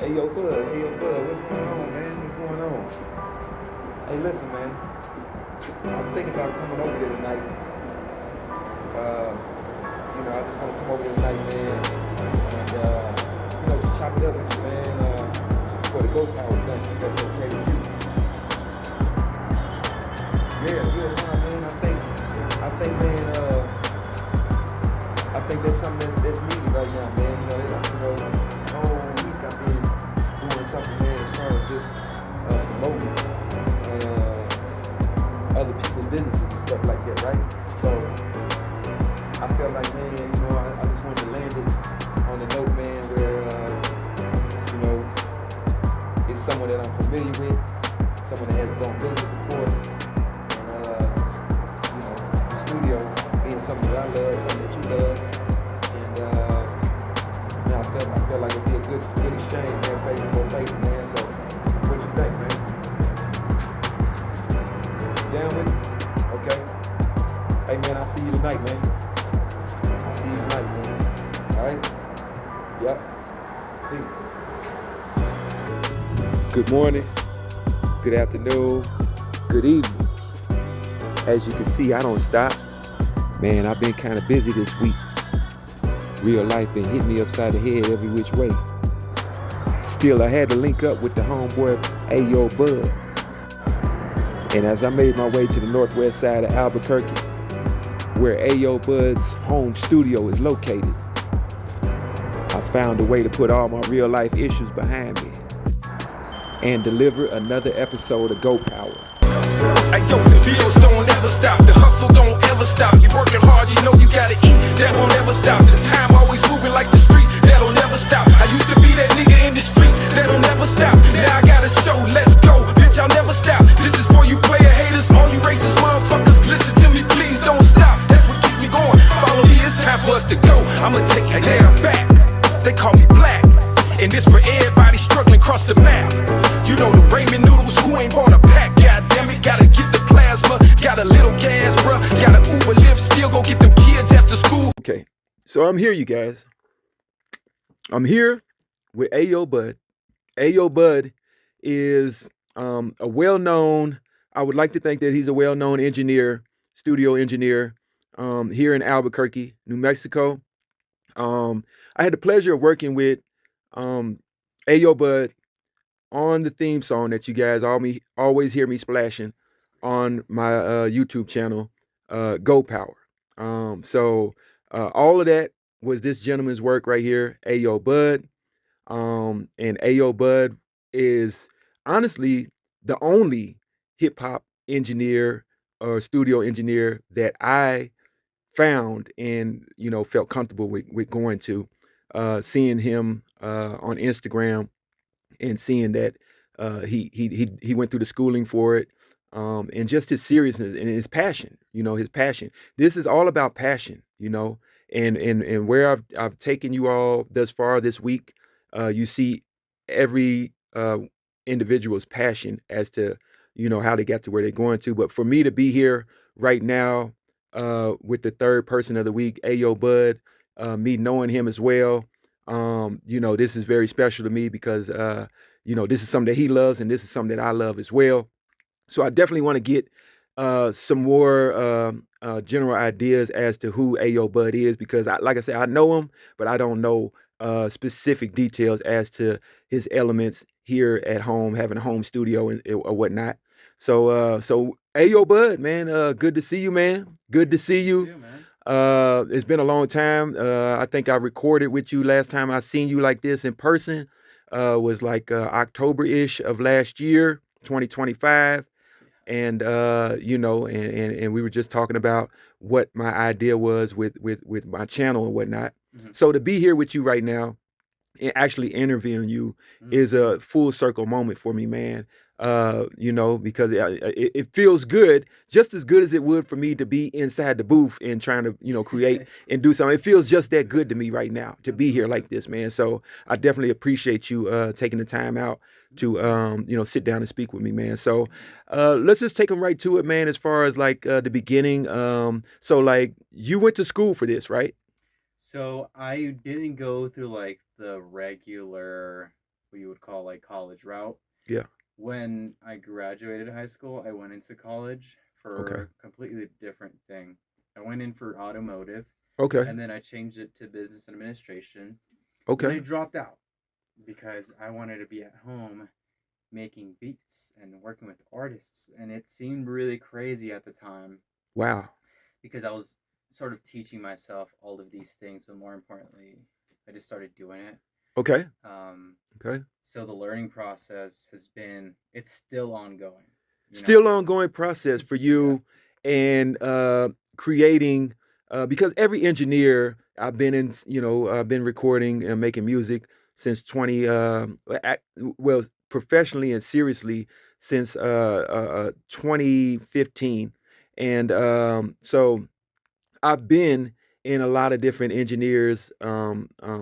Ayobudd, what's going on, man? What's going on? Hey, listen, man. I'm thinking about coming over there tonight. I just want to come over there tonight, man, and just chop it up with you, man. For the Ghost Power thing, if that's okay with you. Yeah, nah, man. I think that's something that's needed right now, man. Whole week I've been doing something, man, as far as just promoting other people's businesses and stuff like that, right? So I felt like, man, I just wanted to land it on the note, man, where it's someone that I'm familiar with, someone that has his own business, of course, and the studio being something that I love, something that you love, and man, I felt like it'd be a good exchange, man, favor for favor, man. So what you think, man? Down with it? Okay. Hey, man, I'll see you tonight, man. I'll see you tonight, man. All right? Yep. Peace. Good morning, good afternoon, good evening. As you can see, I don't stop. Man, I've been kind of busy this week. Real life been hitting me upside the head every which way. Still, I had to link up with the homeboy Ayobudd. And as I made my way to the northwest side of Albuquerque, where Ayobudd's home studio is located, I found a way to put all my real life issues behind me and deliver another episode of Go Power. Hey, yo, the bills don't ever stop, the hustle don't ever stop. You working hard, you know you gotta eat, that won't ever stop. The time always moving like the streets, that'll never stop. I used to be that nigga in the streets, that'll never stop. Now I got a show, let's go, bitch, I'll never stop. This is for you player haters, all you racist motherfuckers. Listen to me, please don't stop, that's what keeps me going. Follow me, it's time for us to go, I'ma take you down back. They call me black, and this for everybody struggling across the map. You know the ramen noodles who ain't bought a pack. God damn it, gotta get the plasma. Got a little gas, bruh. Got a Uber Lyft, still go get them kids after school. Okay, so I'm here, you guys. I'm here with Ayobudd. Ayobudd is a well-known, I would like to think that he's a well-known engineer, studio engineer here in Albuquerque, New Mexico. I had the pleasure of working with Ayobudd on the theme song that you guys always hear me splashing on my YouTube channel, Go Power. So all of that was this gentleman's work right here, Ayobudd. And Ayobudd is honestly the only hip hop engineer or studio engineer that I found and felt comfortable with going to, seeing him on Instagram and seeing that he went through the schooling for it, and just his seriousness and his passion. His passion. This is all about passion. And where I've taken you all thus far this week, you see every individual's passion as to how they got to where they're going to. But for me to be here right now with the third person of the week, Ayobudd, me knowing him as well, this is very special to me because this is something that he loves and this is something that I love as well. So I definitely want to get some more general ideas as to who Ayobudd is, because like I said, I know him, but I don't know specific details as to his elements here at home, having a home studio or whatnot. So Ayobudd, man, good to see you, man. Good to see you. Yeah, man. It's been a long time. I think I recorded with you last time I seen you like this in person. Was like October-ish of last year, 2025. And and we were just talking about what my idea was with my channel and whatnot. Mm-hmm. So to be here with you right now and actually interviewing you is a full circle moment for me, man. Because it feels good, just as good as it would for me to be inside the booth and trying to, create and do something. It feels just that good to me right now to be here like this, man. So I definitely appreciate you taking the time out to, sit down and speak with me, man. So let's just take them right to it, man, as far as like the beginning. So like you went to school for this, right? So I didn't go through like the regular what you would call like college route. Yeah. When I graduated high school, I went into college Okay. for a completely different thing. I went in for automotive, Okay. and then I changed it to business and administration. Then I Okay. dropped out because I wanted to be at home making beats and working with artists. And it seemed really crazy at the time Wow. because I was sort of teaching myself all of these things, but more importantly, I just started doing it. Okay. Um, Okay. so the learning process it's still ongoing, you know? Still ongoing process for Yeah. you and creating because every engineer I've been in, I've been recording and making music since 20 well, professionally and seriously since 2015. And so I've been in a lot of different engineers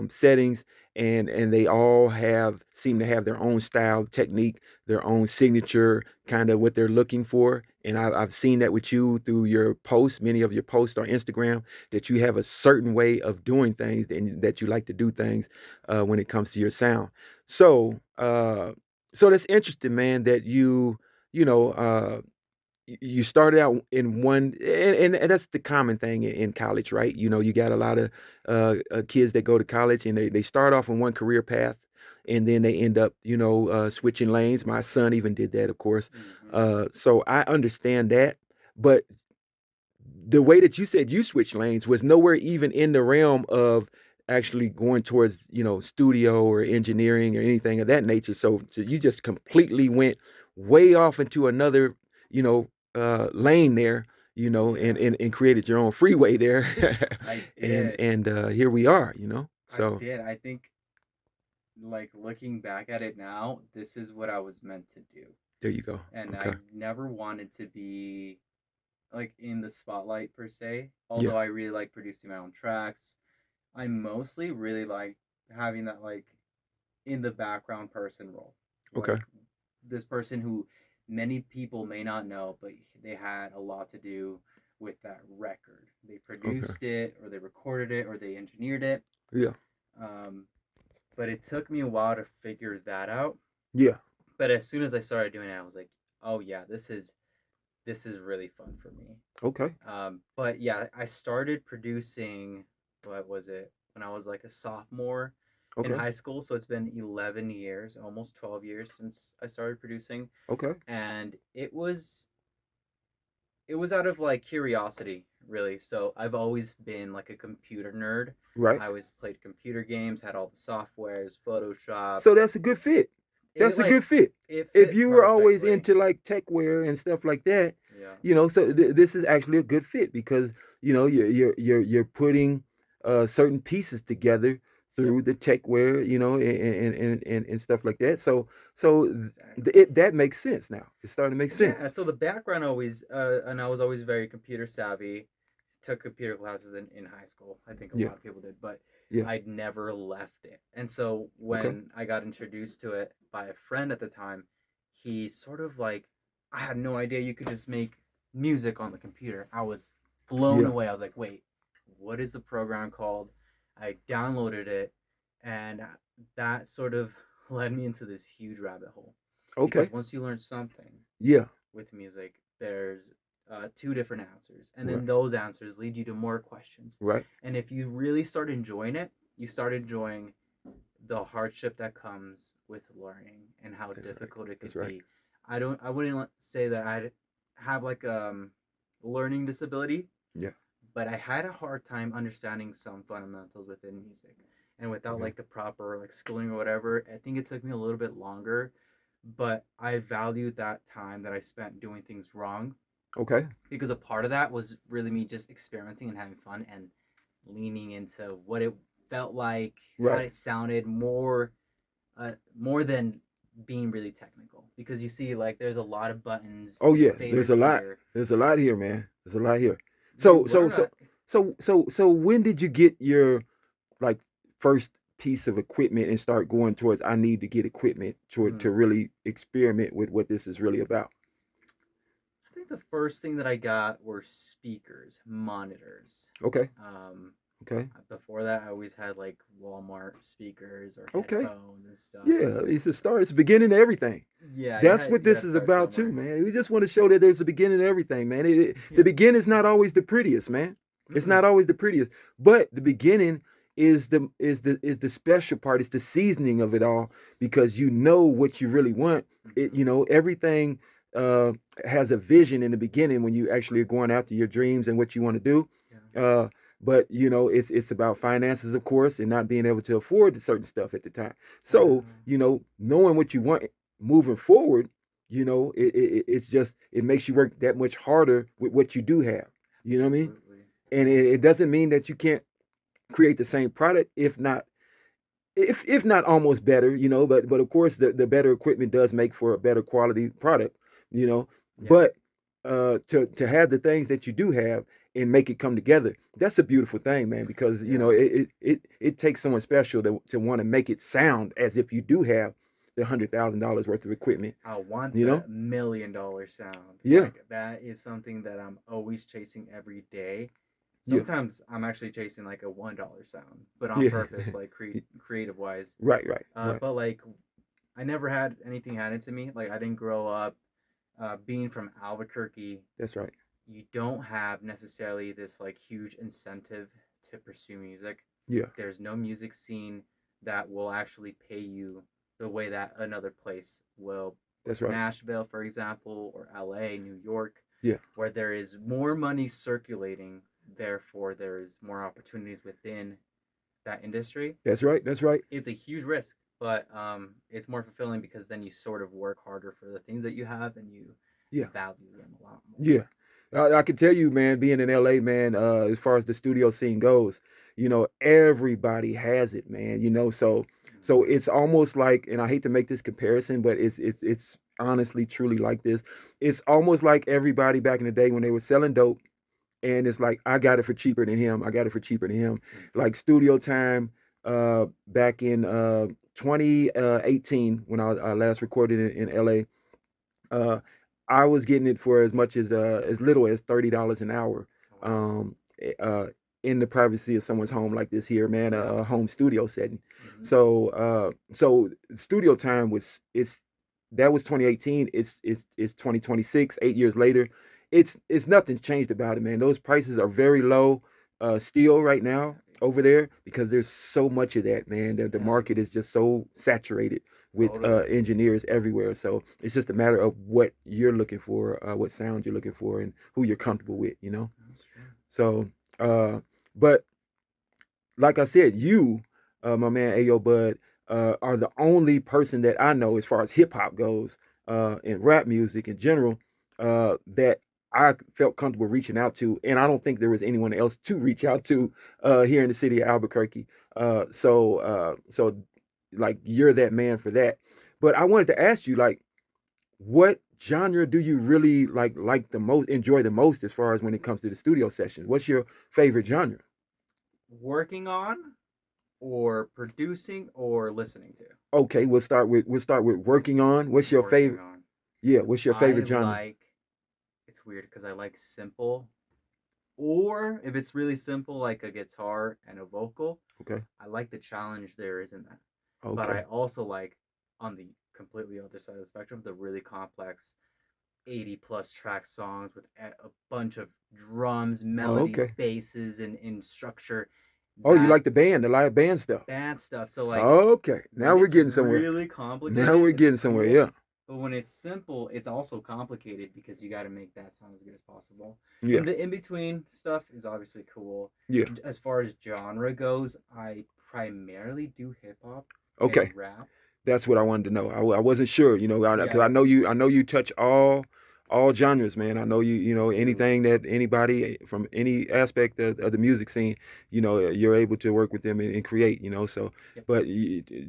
settings, and they all have seem to have their own style, technique, their own signature, kind of what they're looking for. And I've seen that with you through your posts, many of your posts on Instagram, that you have a certain way of doing things and that you like to do things when it comes to your sound. So, so that's interesting, man. That you know, you started out in one and that's the common thing in college, right? You got a lot of kids that go to college and they start off in one career path and then they end up switching lanes. My son even did that, of course. Mm-hmm. So I understand that, but the way that you said you switched lanes was nowhere even in the realm of actually going towards studio or engineering or anything of that nature. So you just completely went way off into another lane there, Yeah, and created your own freeway there. I and did. and here we are, I so did. I think, like, looking back at it now, this is what I was meant to do. there you go. And Okay. I never wanted to be, like, in the spotlight per se, Yeah. although I really like producing my own tracks. I mostly really like having that, like, in the background person role. Okay. Like, this person who many people may not know, but they had a lot to do with that record. They Okay. produced it, or they recorded it, or they engineered it. Yeah. Um, but it took me a while to figure that out. Yeah. But as soon as I started doing it, I was like, oh yeah, this is really fun for me. Okay. But yeah, I started producing. What was it? When I was like a sophomore in Okay. high school. So it's been 11 years, almost 12 years since I started producing, Okay. and it was out of like curiosity, really. So I've always been like a computer nerd. Right. I always played computer games, had all the softwares, Photoshop. So that's a good fit. It That's a like good fit. it If fit you were always perfectly. into like techwear and stuff like that, Yeah. so this is actually a good fit because you're putting certain pieces together Yep. through the techwear, and stuff like that. So Exactly. that makes sense now. It's starting to make Yeah. sense. So the background always, and I was always very computer savvy. Took computer classes in high school. I think a Yeah. lot of people did, but Yeah. I'd never left it. And so Okay. when I got introduced to it by a friend at the time, he sort of like, I had no idea you could just make music on the computer. I was blown Yeah. away. I was like, wait, what is the program called? I downloaded it, and that sort of led me into this huge rabbit hole. Because Okay. once you learn something Yeah. with music, there's two different answers, and Right. then those answers lead you to more questions. Right. And if you really start enjoying it, you start enjoying the hardship that comes with learning and how That's right. difficult it That's could right. be. I wouldn't say that I have like learning disability, Yeah. but I had a hard time understanding some fundamentals within music. And without Okay. like the proper like schooling or whatever, I think it took me a little bit longer, but I valued that time that I spent doing things wrong, Okay. because a part of that was really me just experimenting and having fun and leaning into what it felt like, how Right. it sounded more than being really technical. Because you see, like, there's a lot of buttons, Oh yeah, there's faders a lot. here. There's a lot here, man. There's a lot here. You So so learn so a so when did you get your like first piece of equipment and start going towards I need to get equipment to hmm, really experiment with what this is really about? I think the first thing that I got were speakers, monitors. Okay. Um, Okay. Before that, I always had like Walmart speakers or Okay. headphones and stuff. Yeah, it's the start. It's the beginning of everything. Yeah, That's what you this gotta is start about too, somewhere. man. We just want to show that there's a beginning of everything, man. The Yeah. beginning is not always the prettiest, man. It's Mm-mm. not always the prettiest, but the beginning is the special part. It's the seasoning of it all because you know what you really want. It Mm-hmm. you know everything uh, has a vision in the beginning when you actually are going after your dreams and what you want to do. Yeah. Uh, but it's about finances, of course, and not being able to afford certain stuff at the time. So Yeah. knowing what you want moving forward, it's just it makes you work that much harder with what you do have. You know what I mean? Absolutely. And it doesn't mean that you can't create the same product, if not almost better, but of course the better equipment does make for a better quality product, you know. Yeah. But to have the things that you do have and make it come together, that's a beautiful thing, man, because Yeah. it takes someone special to want to make it sound as if you do have the $100,000 worth of equipment, I want you the know. $1 million sound. Yeah, Like that is something that I'm always chasing every day. yeah, Sometimes I'm actually chasing like a $1 sound, but on yeah. purpose, like creative wise. Right, right, right. But like I never had anything handed to me. Like I didn't grow up being from Albuquerque. That's right. You don't have necessarily this like huge incentive to pursue music. Yeah, There's no music scene that will actually pay you the way that another place will, like that's right. Nashville, for example, or LA, New York, Yeah, where there is more money circulating. Therefore, there's more opportunities within that industry. that's right. That's right. It's a huge risk, but it's more fulfilling because then you sort of work harder for the things that you have and you Yeah. value them a lot Yeah, more. I can tell you, man, being in LA, man, as far as the studio scene goes, everybody has it, man. So Mm-hmm. it's almost like, and I hate to make this comparison, but it's honestly truly like this. It's almost like everybody back in the day when they were selling dope, and it's like I got it for cheaper than him. I got it for cheaper than him. Like studio time, back in 2018 when I last recorded in LA. Uh, I was getting it for as little as $30 an hour. Oh, wow. Um, uh, in the privacy of someone's home like this here, man, Yeah. a home studio setting. Mm-hmm. So studio time was it's that was 2018. It's 2026. 8 years later, it's nothing's changed about it, man. Those prices are very low, still right now over there because there's so much of that, man. The Yeah. market is just so saturated with Totally. engineers everywhere. So it's just a matter of what you're looking for, what sound you're looking for, and who you're comfortable with. That's true. So, but like I said, you, my man Ayobudd, are the only person that I know as far as hip hop goes, and rap music in general, that I felt comfortable reaching out to, and I don't think there was anyone else to reach out to here in the city of Albuquerque. So like you're that man for that. But I wanted to ask you, like, what genre do you really like the most, enjoy the most as far as when it comes to the studio sessions? What's your favorite genre? Working on or producing or listening to. Okay, we'll start with working on. What's your Working favorite? on. Yeah, what's your I favorite genre? like. It's weird because I like simple, or if it's really simple, like a guitar and a vocal, Okay, I like the challenge there is in that. But I okay. also like, on the completely other side of the spectrum, the really complex 80 plus track songs with a bunch of drums, Oh, melodies, okay. basses, and in structure. Oh, you That like the live band stuff? bad stuff. So like Okay, now when we're it's getting somewhere. really Now complicated, we're it's getting somewhere. cool. Yeah, But when it's simple, it's also complicated because you got to make that sound as good as possible. yeah, And the in between stuff is obviously cool. yeah. As far as genre goes, I primarily do hip hop Okay, and rap. that's what I wanted to know. I wasn't sure, because Yeah, I know you touch all genres, man. I know I do. anything that anybody from any aspect of the music scene, you're able to work with them and create. So, Yep. but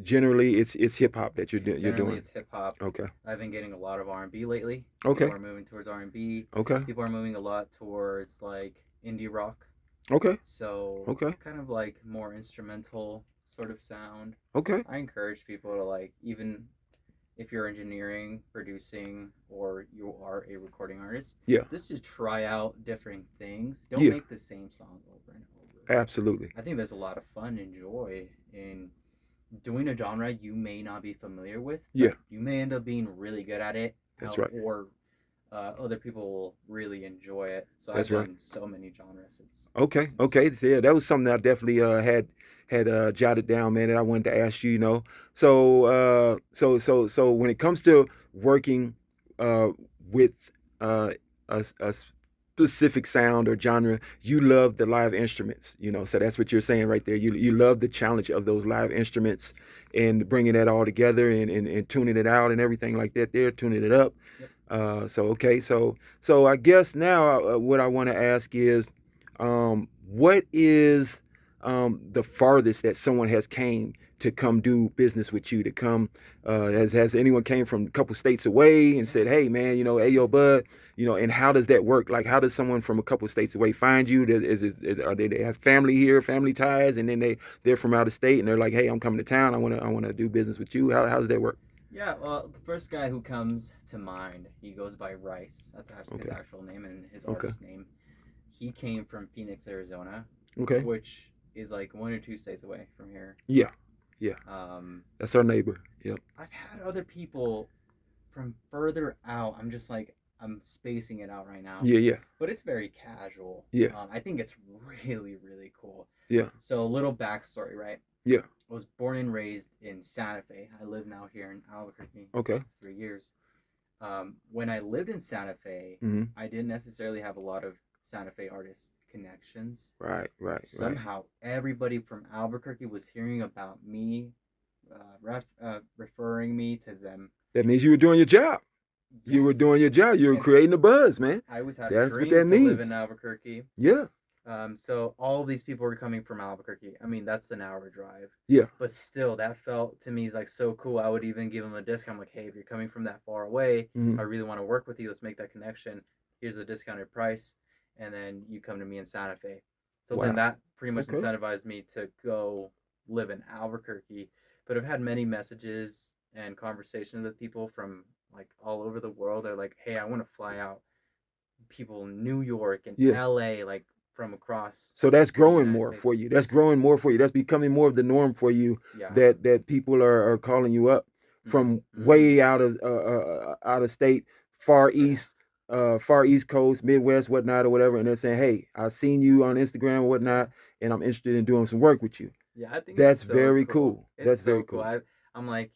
generally, it's hip hop that you're Generally, doing. it's hip hop. Okay, I've been getting a lot of R&B lately. People okay, are moving towards R&B. okay, People are moving a lot towards like indie rock. okay, So okay, kind of like more instrumental sort of sound. okay. I encourage people to like, even if you're engineering, producing, or you are a recording artist, Yeah, just to try out different things. Don't yeah. make the same song over and over Absolutely. I think there's a lot of fun and joy in doing a genre you may not be familiar with, Yeah, but you may end up being really good at it, that's right. or other people will really enjoy it. So I've That's right. done so many genres. Okay, It's insane. okay. So, yeah, that was something I definitely had jotted down, man, that I wanted to ask you. So so when it comes to working uh, with uh, a specific sound or genre, you love the live instruments. So that's what you're saying right there. You love the challenge of those live instruments and bringing that all together and tuning it out and everything like that. There, tuning it up. Yep. So okay, so I guess now what I want to ask is, what is the farthest that someone has came to come do business with you? To come, has anyone came from a couple states away and said, "Hey, man, hey, yo, bud," and how does that work? Like, how does someone from a couple states away find you? Are they have family here, family ties, and then they're from out of state and they're like, "Hey, I'm coming to town. I wanna do business with you." How does that work? Yeah, well, the first guy who comes to mind, he goes by Rice. That's his Okay, actual name and his okay, artist name. He came from Phoenix, Arizona, okay. which is like 1 or 2 states away from here. Yeah, yeah. Um, That's our neighbor. Yep. I've had other people from further out. I'm spacing it out right now, Yeah, yeah, but it's very casual. yeah, I think it's really, really cool. yeah, So a little backstory, right? yeah. I was born and raised in Santa Fe. I live now here in Albuquerque, Okay. 3 years. When I lived in Santa Fe, Mm-hmm. I didn't necessarily have a lot of Santa Fe artist connections. Right, right, right. Somehow, everybody from Albuquerque was hearing about me, referring me to them. That means you were doing your job. You were Yes, doing your job. You were and creating a buzz, man. I always had a That's what dream that to live in means. Albuquerque. Yeah, So all of these people were coming from Albuquerque. I mean, that's an hour drive, yeah. but still, that felt to me like so cool. I would even give them a discount. I'm like, hey, if you're coming from that far away, Mm-hmm. I really want to work with you. Let's make that connection. Here's the discounted price, and then you come to me in Santa Fe. So then Wow. that pretty much Okay. incentivized me to go live in Albuquerque. But I've had many messages and conversations with people from like all over the world. They're like, hey, I want to fly out. People in New York and Yeah. LA, like from across So that's the growing United more States. for you. That's growing more for you. That's becoming more of the norm for you. Yeah. That people are calling you up Mm-hmm. from Mm-hmm. way out of state, far Yeah. east, far east coast, Midwest, whatnot, or whatever, and they're saying, "Hey, I've seen you on Instagram or whatnot, and I'm interested in doing some work with you." Yeah, I think it's That's so very cool. cool. It's That's so very cool. cool. I'm like,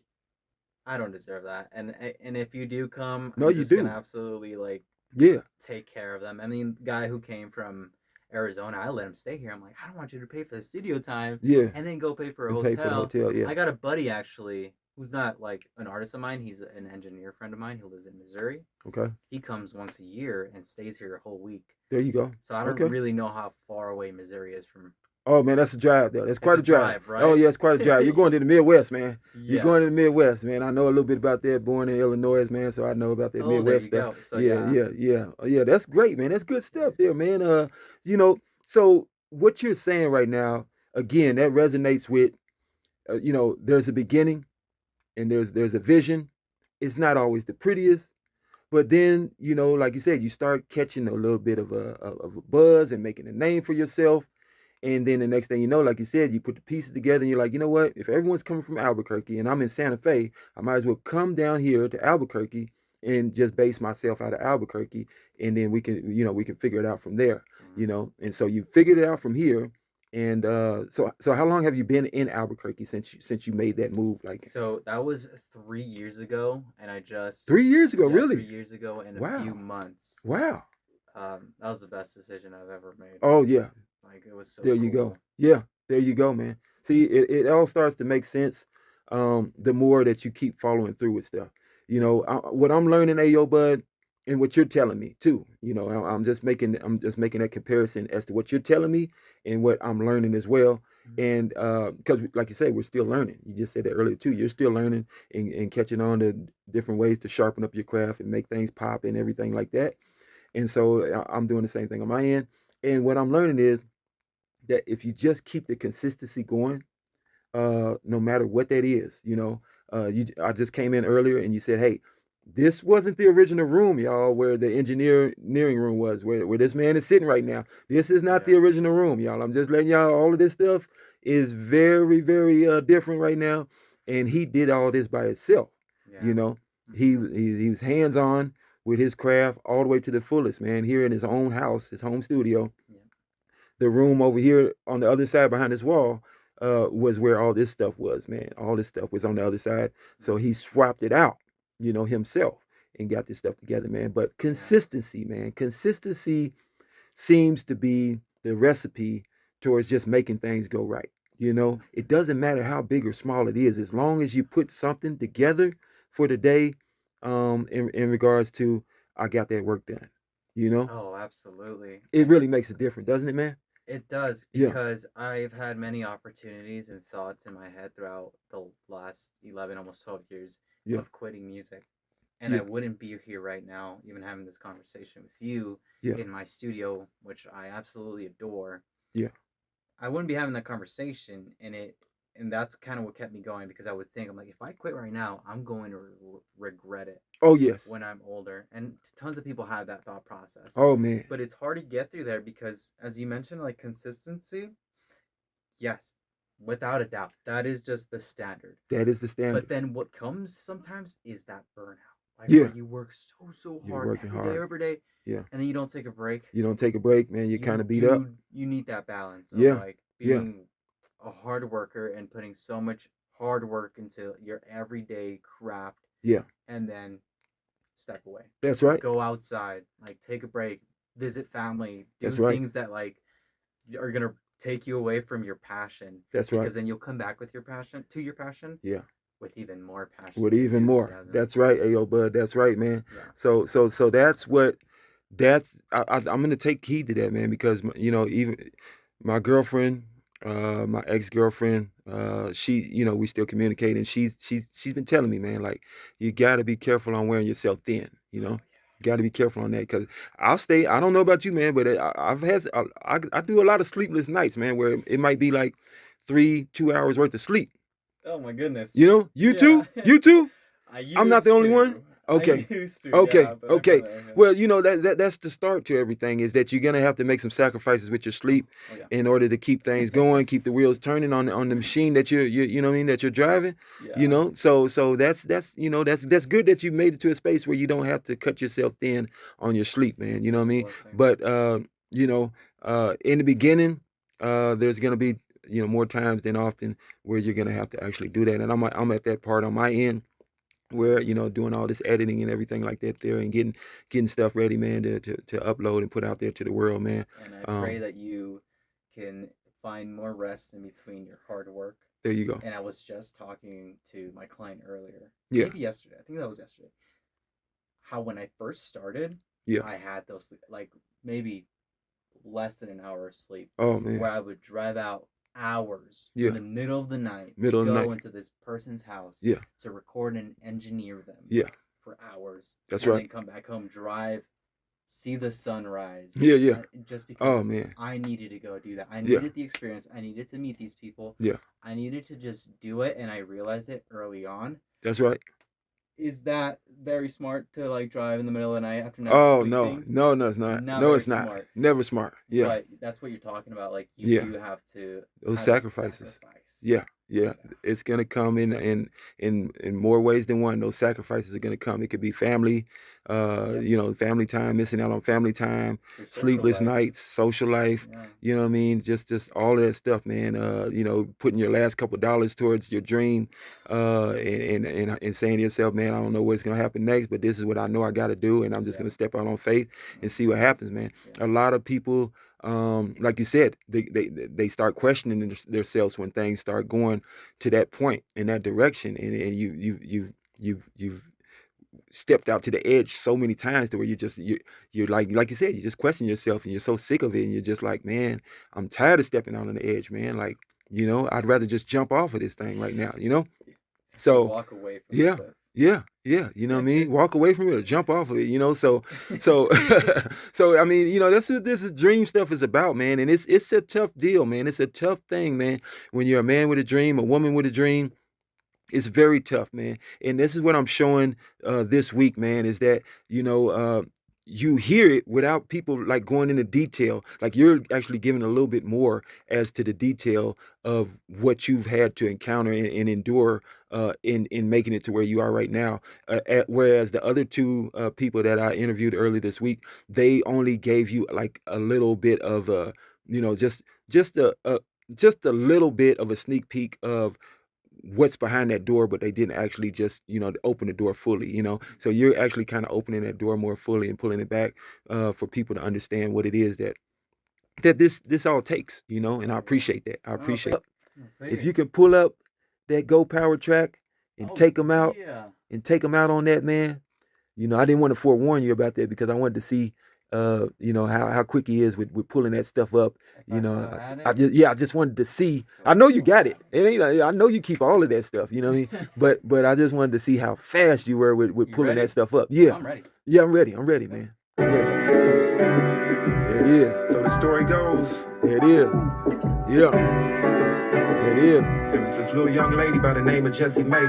I don't deserve that. And if you do come, No, I'm you just gonna do. absolutely like Yeah, take care of them. I mean, guy who came from Arizona, I let him stay here. I'm like, I don't want you to pay for the studio time yeah. and then go pay for a And pay for the hotel. hotel. Yeah. I got a buddy actually who's not like an artist of mine. He's an engineer friend of mine who lives in Missouri. Okay. He comes once a year and stays here a whole week. There you go. So I don't Okay. really know how far away Missouri is from. Oh man, that's a drive though. That's It's quite a a drive. drive, Oh right? yeah, it's quite a drive. You're going to the Midwest, man. You're going to the Yes. Midwest, man. I know a little bit about that. Born in Illinois, man, so I know about that Oh, there Midwest you stuff. go. So Yeah, yeah, yeah, yeah. Oh, yeah, that's great, man. That's good it stuff is there, cool. man. You know, so what you're saying right now, again, that resonates with, there's a beginning and there's a vision. It's not always the prettiest, but then like you said, you start catching a little bit of a buzz and making a name for yourself. And then the next thing you know, like you said, you put the pieces together and you're like, you know what? If everyone's coming from Albuquerque and I'm in Santa Fe, I might as well come down here to Albuquerque and just base myself out of Albuquerque. And then we can figure it out from there. Hmm. And so you figured it out from here. And so how long have you been in Albuquerque since you made that move? Like So that was 3 years ago, and I just 3 years ago, yeah, three really? years ago in a few Wow. months. Wow. That was the best decision I've ever made. Oh yeah. Like it was so There you go. cool. Yeah, there you go, man. See, it all starts to make sense the more that you keep following through with stuff. What I'm learning, Ayobudd, and what you're telling me too. I'm just making that comparison as to what you're telling me and what I'm learning as well. Mhm. And because, like you said, we're still learning. You just said that earlier too. You're still learning and catching on to different ways to sharpen up your craft and make things pop and everything like that. And so I'm doing the same thing on my end. And what I'm learning is that if you just keep the consistency going, no matter what that is, I just came in earlier and you said, hey, This wasn't the original room, y'all, where the engineering room was, where this man is sitting right now. This is not the Yeah. original room, y'all. I'm just letting y'all, all of this stuff is very, very different right now. And he did all this by himself. You Yeah. know, Mhm. he was hands on with his craft all the way to the fullest, man. Here in his own house, his home studio, Yeah. the room over here on the other side behind this wall was where all this stuff was, man. All this stuff was on the other side. So Mhm. he swapped it out, himself and got this stuff together, man. But Yeah. consistency, man. Consistency seems to be the recipe towards just making things go right. Yeah. It doesn't matter how big or small it is, as long as you put something together for the day, in regards to I got that work done. You know, Oh, absolutely. it really makes a difference, doesn't it, man? It does Yeah, because I've had many opportunities and thoughts in my head throughout the last 11, almost 12 years yeah, of quitting music. And I yeah, wouldn't be here right now, even having this conversation with you yeah, in my studio, which I absolutely adore. yeah. I wouldn't be having that conversation, and that's kind of what kept me going because I would think, I'm like, if I quit right now, I'm going to regret it Oh yes. when I'm older. And tons of people have that thought process. Oh man. But it's hard to get through there because, as you mentioned, like consistency, yes, without a doubt, that is just the standard. That is the But standard. then what comes sometimes is that burnout, like where Yeah. you work so You're hard working hard. every day, Yeah. and then you don't take a break. You don't take a break, man. You're kind of beat up. You need that balance of Yeah. like Yeah. being a hard worker and putting so much hard work into your everyday craft, Yeah. and then step away, That's right. go outside, like take a break, visit family, do That's right. things that like are gonna take you away from your passion, That's right. because then you'll come back with your passion Yeah. with even more passion With and even more. enthusiasm. That's right, Ayobudd. That's right, man. Yeah. So that's what that's I'm gonna take heed to that, man, because even my girlfriend, my ex girlfriend, she, we still communicate, and she's been telling me, man, like you got to be careful on wearing yourself thin. Oh Got to be careful on that because I'll stay. I don't know about you, man, but I've had I do a lot of sleepless nights, man, where it might be like 2 hours worth of sleep. yeah. Oh my goodness. You Yeah. too, you too. I I'm not the used only one. to. I Okay. used to, yeah, Okay. but I feel Okay. that. Well, that's the start to everything is that you're gonna have to make some sacrifices with your sleep Oh yeah. in order to keep things going, keep the wheels turning on the machine that you know what I mean, that you're driving. Yeah. So that's good that you made it to a space where you don't have to cut yourself thin on your sleep, man. You know what I It's a mean? blessing. But you know, in the beginning, there's gonna be more times than often where you're gonna have to actually do that, and I'm at that part on my end where doing all this editing and everything like that there and getting stuff ready, man, to upload and put out there to the world, man. And I pray um that you can find more rest in between your hard work. there you go. And I was just talking to my client earlier, Yeah. maybe yesterday. I think that was yesterday. How when I first started, Yeah. I had those like maybe less than an hour of sleep, Oh man. where I would drive out hours in Yeah. the middle of the night to Middle of the go night. into this person's house Yeah. to record and engineer them Yeah. for hours, That's and right. then come back home, drive, see the sunrise. Yeah. Yeah. Just because Oh man. I needed to go do that. I Yeah. needed the experience. I needed to meet these people. Yeah. I needed to just do it, and I realized it early on. That's right. Is that very smart to like drive in the middle of the night after not Oh no, sleeping? no, no, it's not. Not No, very it's not. smart. Never smart. Yeah. But that's what you're talking about. Like you Yeah. do have to Those have that sacrifices. sacrifice. Yeah, yeah, Yeah. it's gonna come in more ways than one. Those sacrifices are gonna come. It could be family, Yep. family time, missing out on family time, Your social sleepless life. nights, social life. Yeah. You know what I mean? Just all of that stuff, man. Putting your last couple dollars towards your dream, and saying to yourself, man, I don't know what's gonna happen next, but this is what I know I got to do, and I'm just Yeah. gonna step out on faith and see what happens, man. Yeah. A lot of people, like you said, they start questioning themselves when things start going to that point in that direction, and you've stepped out to the edge so many times to where you're like you said, you just question yourself and you're so sick of it, and you're just like, man, I'm tired of stepping out on the edge, man. Like, I'd rather just jump off of this thing right now. You So walk away from the yeah, cliff. yeah, yeah. You know what I mean? Walk away from it or jump off of it. So so I mean, that's what this dream stuff is about, man. And it's a tough deal, man. It's a tough thing, man. When you're a man with a dream, a woman with a dream, It's very tough, man. And this is what I'm showing this week, man, is that, you hear it without people like going into detail. Like you're actually giving a little bit more as to the detail of what you've had to encounter and endure in making it to where you are right now. Whereas the other two people that I interviewed early this week, they only gave you like a little bit of just just a little bit of a sneak peek of what's behind that door, but they didn't actually just, open the door fully, So you're actually kind of opening that door more fully and pulling it back for people to understand what it is that this all takes, and I appreciate that. I appreciate it. If you can pull up that Go Power track and take them out Yeah. on that, man. I didn't want to forewarn you about that because I wanted to see how quick he is with pulling that stuff up. I just wanted to see. I know you got it. It ain't. I know you keep all of that stuff. You know what I mean? But I just wanted to see how fast you were with pulling ready? that stuff up. Yeah. I'm ready. Yeah, I'm ready. I'm ready, man. I'm ready. There it is. So the story goes, There it is. Yeah. There it is. there was this little young lady by the name of Jessie May.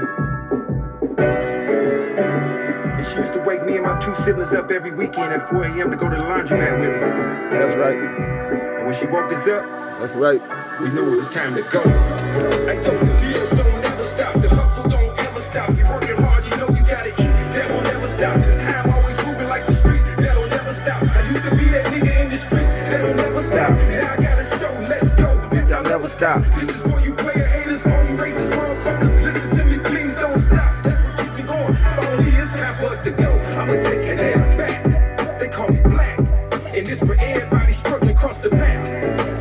And she used to wake me and my two siblings up every weekend at 4 a.m. to go to the laundromat with her. That's right. And when she woke us up, That's right. we knew it was time to go. I told the bills don't ever stop, the hustle don't ever stop. You're working hard, you know you gotta eat, that won't ever stop. The time always moving like the streets, that'll never stop. I used to be that nigga in the streets, that'll never stop. Now I got a show, let's go, bitch, I'll never stop. This is for you player haters, all you racist motherfuckers. Listen to me, please don't stop. That's what keeps me going. Follow me, it's time for us to go. I'ma take your ass back. They call me black, and this for everybody struggling across the map.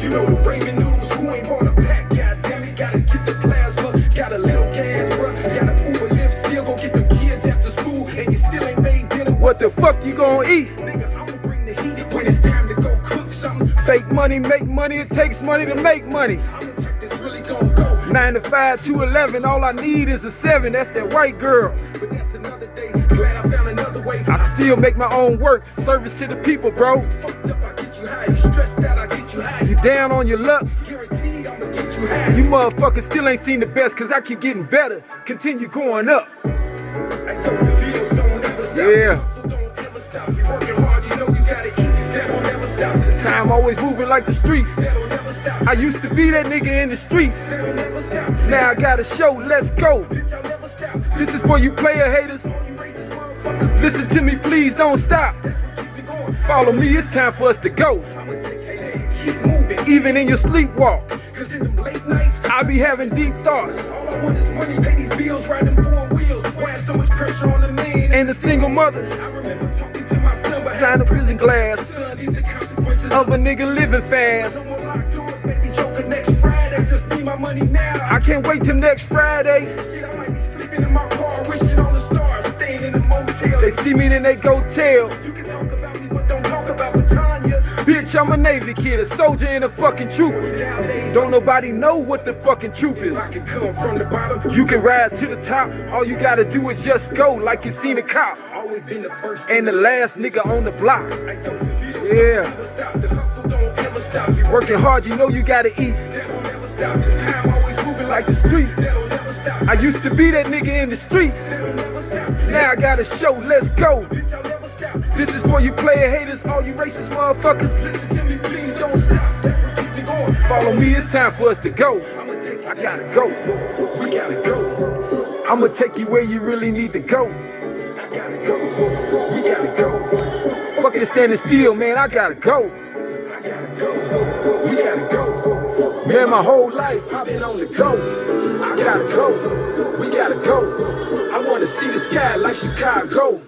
You know the Raymond noodles who ain't bought a pack. God damn it, gotta get the plasma. Got a little gas, bruh. Got a Uber lift, still gon' get them kids after school. And you still ain't made dinner. What the fuck you gonna eat? Nigga, I'ma bring the heat when it's time to go cook something. Fake money, make money. It takes money to make money. I'm the type that's really gon' go. 9 to 5 to 11. All I need is a 7. That's that white girl. But that's another day. Glad I found another way. I still make my own work. Service to the people, bro. Fucked up, I get you high. You stressed out, I get you high. You down on your luck? Guaranteed, I'ma get you high. You motherfuckers still ain't seen the best, cause I keep getting better. Continue going up. I told the bills don't ever stop. Yeah. Hustle don't ever stop. You're working hard, you know you gotta eat. That won't ever stop. The Time always moving like the streets. that'll never stop. I used to be that nigga in the streets. That'll never stop. Now I got a show, let's go. Bitch, I'll never stop. This is for you player haters. All you racist motherfuckers, Listen to me, please don't stop. keep me going. Follow me, it's time for us to go. I'ma take your hand, keep moving. Even in your sleepwalk, Cause in them late nights, I be having deep thoughts. all I want is money, pay these bills, ride them 4 wheels. Why so much pressure on the man? And the single mother, I remember talking to my son, but sign the prison glass son, these the consequences of a nigga living fast. no more locked doors, maybe joker next Friday. Just need my money now. I can't wait till next Friday. Shit, I might be sleeping in my car, wishing on the stars, staying in the motel. They see me, then they go tell. You can talk about me, but don't talk about Latanya. Bitch, I'm a Navy kid, a soldier and a fucking trooper. Nowadays, Don't nobody know what the fucking truth is. I can come from the bottom. You can rise to the top, all you gotta do is just go like you seen a cop. Always been the first And the last nigga on the block. I told the bills Yeah. don't ever stop. The hustle don't ever stop. You Working hard, you know you gotta eat. that don't ever stop. The time always moving like the streets. That'll never stop. I used to be that nigga in the streets. That'll never stop. Now I got a show, let's go. Bitch, I'll never stop. This is for you player haters, all you racist motherfuckers. Listen to me, please don't stop. That's what keeps me going. Follow me, it's time for us to go. I'ma take I you. gotta go. We gotta go. I'ma take you where you really need to go. I gotta go. We gotta go. Fuck it standing still, man, I gotta go. I gotta go. We gotta go. Man, my whole life, I've been on the go. I gotta go. We gotta go. I wanna see the sky like Chicago.